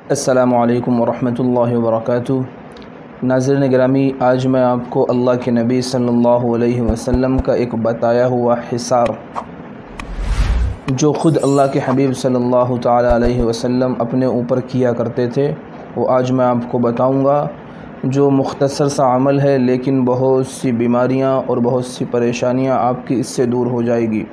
السلام علیکم ورحمۃ اللہ وبرکاتہ۔ ناظرین گرامی، آج میں آپ کو اللہ کے نبی صلی اللہ علیہ وسلم کا ایک بتایا ہوا حصار جو خود اللہ کے حبیب صلی اللہ تعالی علیہ وسلم اپنے اوپر کیا کرتے تھے، وہ آج میں آپ کو بتاؤں گا، جو مختصر سا عمل ہے لیکن بہت سی بیماریاں اور بہت سی پریشانیاں آپ کی اس سے دور ہو جائے گی۔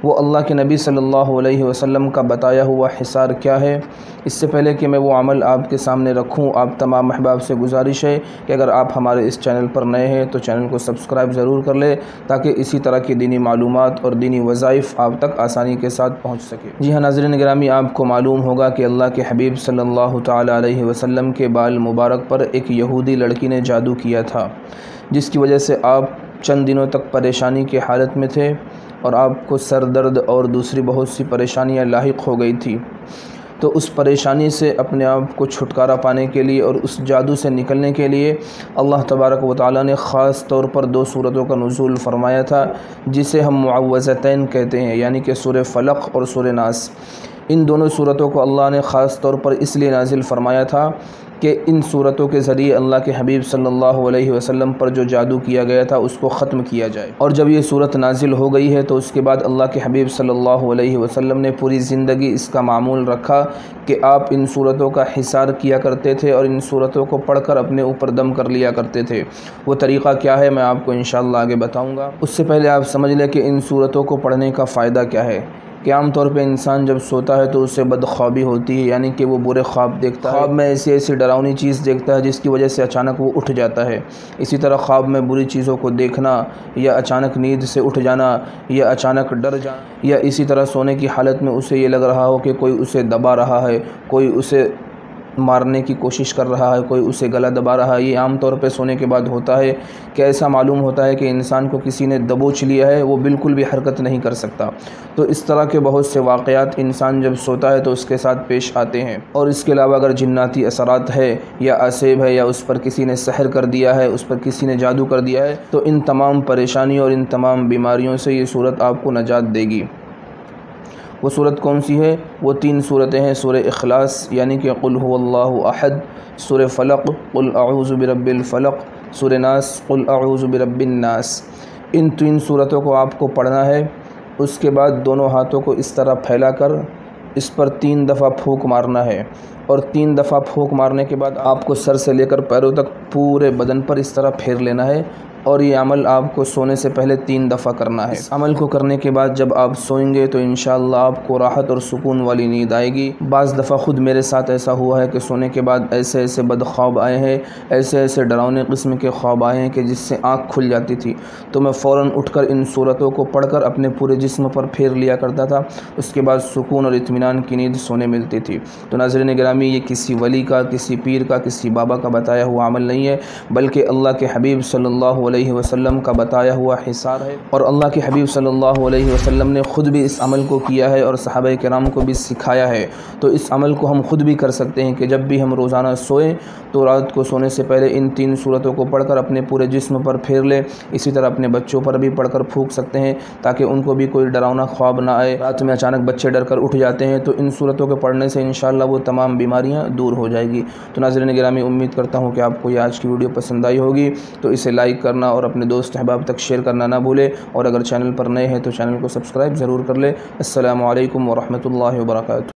وہ اللہ کے نبی صلی اللہ علیہ وسلم کا بتایا ہوا حصار کیا ہے؟ اس سے پہلے کہ میں وہ عمل آپ کے سامنے رکھوں، آپ تمام احباب سے گزارش ہے کہ اگر آپ ہمارے اس چینل پر نئے ہیں تو چینل کو سبسکرائب ضرور کر لیں تاکہ اسی طرح کی دینی معلومات اور دینی وظائف آپ تک آسانی کے ساتھ پہنچ سکے۔ جی ہاں ناظرین گرامی، آپ کو معلوم ہوگا کہ اللہ کے حبیب صلی اللہ تعالی علیہ وسلم کے بال مبارک پر ایک یہودی لڑکی نے جادو کیا تھا، جس کی وجہ سے آپ چند دنوں تک پریشانی کی حالت میں تھے اور آپ کو سر درد اور دوسری بہت سی پریشانیاں لاحق ہو گئی تھی۔ تو اس پریشانی سے اپنے آپ کو چھٹکارا پانے کے لیے اور اس جادو سے نکلنے کے لیے اللہ تبارک و تعالیٰ نے خاص طور پر 2 سورتوں کا نزول فرمایا تھا، جسے ہم معوذتین کہتے ہیں، یعنی کہ سورہ فلق اور سورہ ناس۔ ان دونوں سورتوں کو اللہ نے خاص طور پر اس لیے نازل فرمایا تھا کہ ان سورتوں کے ذریعے اللہ کے حبیب صلی اللہ علیہ وسلم پر جو جادو کیا گیا تھا اس کو ختم کیا جائے۔ اور جب یہ صورت نازل ہو گئی ہے تو اس کے بعد اللہ کے حبیب صلی اللہ علیہ وسلم نے پوری زندگی اس کا معمول رکھا کہ آپ ان صورتوں کا حصار کیا کرتے تھے اور ان صورتوں کو پڑھ کر اپنے اوپر دم کر لیا کرتے تھے۔ وہ طریقہ کیا ہے میں آپ کو انشاءاللہ آگے بتاؤں گا۔ اس سے پہلے آپ سمجھ لیں کہ ان صورتوں کو پڑھنے کا فائدہ کیا ہے۔ کہ عام طور پہ انسان جب سوتا ہے تو اسے بدخوابی ہوتی ہے، یعنی کہ وہ برے خواب دیکھتا ہے، خواب میں ایسی ڈراؤنی چیز دیکھتا ہے جس کی وجہ سے اچانک وہ اٹھ جاتا ہے۔ اسی طرح خواب میں بری چیزوں کو دیکھنا یا اچانک نیند سے اٹھ جانا یا اچانک ڈر جانا یا اسی طرح سونے کی حالت میں اسے یہ لگ رہا ہو کہ کوئی اسے دبا رہا ہے، کوئی اسے مارنے کی کوشش کر رہا ہے، کوئی اسے گلا دبا رہا ہے، یہ عام طور پہ سونے کے بعد ہوتا ہے کہ ایسا معلوم ہوتا ہے کہ انسان کو کسی نے دبوچ لیا ہے، وہ بالکل بھی حرکت نہیں کر سکتا۔ تو اس طرح کے بہت سے واقعات انسان جب سوتا ہے تو اس کے ساتھ پیش آتے ہیں۔ اور اس کے علاوہ اگر جناتی اثرات ہے یا اسیب ہے یا اس پر کسی نے سحر کر دیا ہے، اس پر کسی نے جادو کر دیا ہے، تو ان تمام پریشانیوں اور ان تمام بیماریوں سے یہ صورت آپ کو نجات دے گی۔ وہ صورت کون سی ہے؟ وہ 3 صورتیں ہیں، سورہ اخلاص یعنی کہ قل هو اللہ احد، سورہ فلق قل اعوذ برب الفلق، سورہ ناس قل اعوذ برب الناس۔ ان 3 صورتوں کو آپ کو پڑھنا ہے۔ اس کے بعد دونوں ہاتھوں کو اس طرح پھیلا کر اس پر 3 دفعہ پھونک مارنا ہے، اور 3 دفعہ پھونک مارنے کے بعد آپ کو سر سے لے کر پیروں تک پورے بدن پر اس طرح پھیر لینا ہے، اور یہ عمل آپ کو سونے سے پہلے 3 دفعہ کرنا ہے۔ اس عمل کو کرنے کے بعد جب آپ سوئیں گے تو انشاءاللہ آپ کو راحت اور سکون والی نیند آئے گی۔ بعض دفعہ خود میرے ساتھ ایسا ہوا ہے کہ سونے کے بعد ایسے بد خواب آئے ہیں، ایسے ڈراؤنے قسم کے خواب آئے ہیں کہ جس سے آنکھ کھل جاتی تھی، تو میں فوراً اٹھ کر ان صورتوں کو پڑھ کر اپنے پورے جسم پر پھیر لیا کرتا تھا۔ اس کے بعد سکون اور اطمینان کی نیند سونے ملتی تھی۔ تو ناظرین گرامی، یہ کسی ولی کا، کسی پیر کا، کسی بابا کا بتایا ہوا عمل نہیں ہے، بلکہ اللہ کے حبیب صلی اللہ علیہ وسلم کا بتایا ہوا حصار ہے، اور اللہ کے حبیب صلی اللہ علیہ وسلم نے خود بھی اس عمل کو کیا ہے اور صحابہ کرام کو بھی سکھایا ہے۔ تو اس عمل کو ہم خود بھی کر سکتے ہیں کہ جب بھی ہم روزانہ سوئیں تو رات کو سونے سے پہلے ان 3 صورتوں کو پڑھ کر اپنے پورے جسم پر پھیر لیں۔ اسی طرح اپنے بچوں پر بھی پڑھ کر پھونک سکتے ہیں تاکہ ان کو بھی کوئی ڈراؤنا خواب نہ آئے۔ رات میں اچانک بچے ڈر کر اٹھ جاتے ہیں تو ان صورتوں کے پڑھنے سے انشاءاللہ وہ تمام بیماریاں دور ہو جائے گی۔ تو ناظرین گرامی، امید کرتا ہوں کہ آپ کو یہ آج کی ویڈیو پسند آئی ہوگی، تو اسے لائک کرنا اور اپنے دوست احباب تک شیئر کرنا نہ بھولے، اور اگر چینل پر نئے ہیں تو چینل کو سبسکرائب ضرور کر لیں۔ السلام علیکم ورحمۃ اللہ وبرکاتہ۔